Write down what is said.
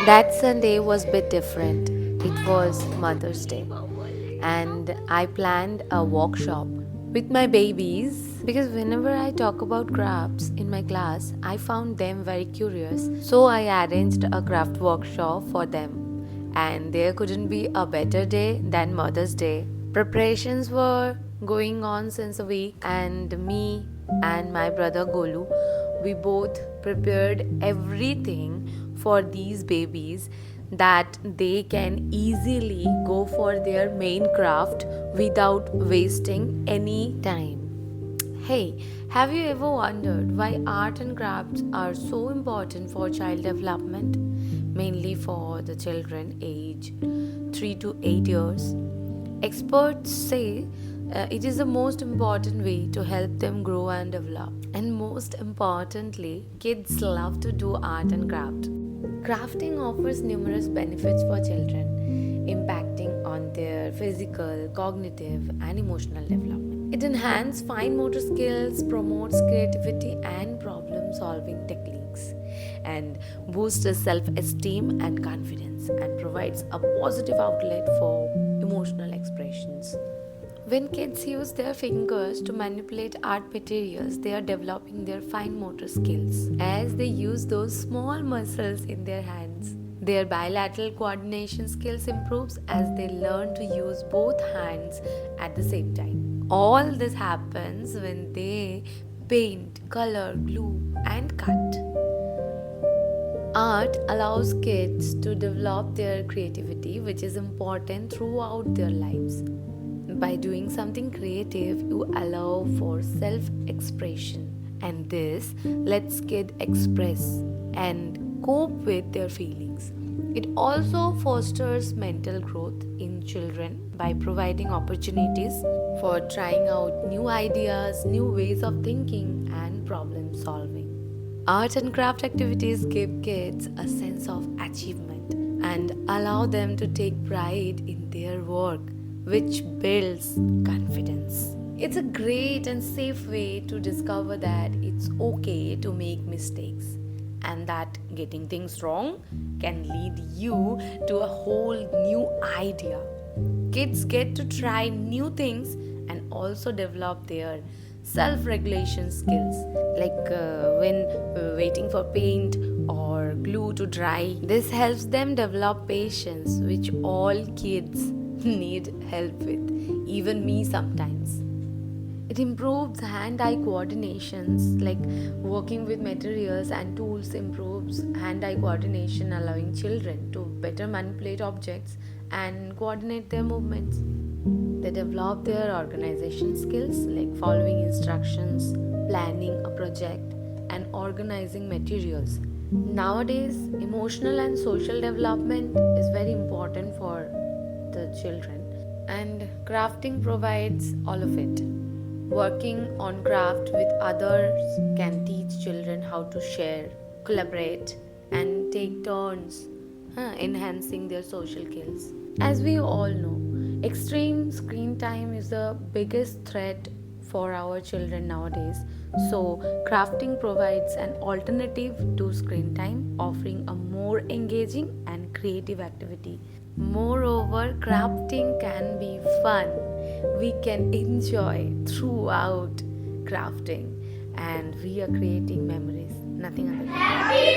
That Sunday was a bit different. It was Mother's Day, and I planned a workshop with my babies because whenever I talk about crafts in my class, I found them very curious. So I arranged a craft workshop for them, and there couldn't be a better day than Mother's Day. Preparations were going on since a week, and me and my brother Golu, we both prepared everything for these babies that they can easily go for their main craft without wasting any time. Hey, have you ever wondered why art and crafts are so important for child development? Mainly for the children aged 3 to 8 years. Experts say it is the most important way to help them grow and develop. And most importantly, kids love to do art and craft. Crafting offers numerous benefits for children, impacting on their physical, cognitive, and emotional development. It enhances fine motor skills, promotes creativity and problem solving techniques, and boosts self esteem and confidence, and provides a positive outlet for emotional expressions. When kids use their fingers to manipulate art materials, they are developing their fine motor skills as they use those small muscles in their hands. Their bilateral coordination skills improves as they learn to use both hands at the same time. All this happens when they paint, color, glue, and cut. Art allows kids to develop their creativity, which is important throughout their lives. By doing something creative, you allow for self expression, and this lets kids express and cope with their feelings. It also fosters mental growth in children by providing opportunities for trying out new ideas, new ways of thinking, and problem solving. Art and craft activities give kids a sense of achievement and allow them to take pride in their work, which builds confidence. It's a great and safe way to discover that it's okay to make mistakes and that getting things wrong can lead you to a whole new idea. Kids get to try new things and also develop their self regulation skills, like when waiting for paint or glue to dry. This helps them develop patience, which all kids need help with, even me sometimes. It improves hand-eye coordinations, like working with materials and tools improves hand-eye coordination, allowing children to better manipulate objects and coordinate their movements. They develop their organization skills, like following instructions, planning a project, and organizing materials. Nowadays, emotional and social development is very important for the children, and crafting provides all of it. Working on craft with others can teach children how to share, collaborate, and take turns, enhancing their social skills. As we all know, extreme screen time is the biggest threat for our children nowadays. So, crafting provides an alternative to screen time, offering a more engaging and creative activity. Moreover, crafting can be fun. We can enjoy throughout crafting, and we are creating memories, nothing other than that.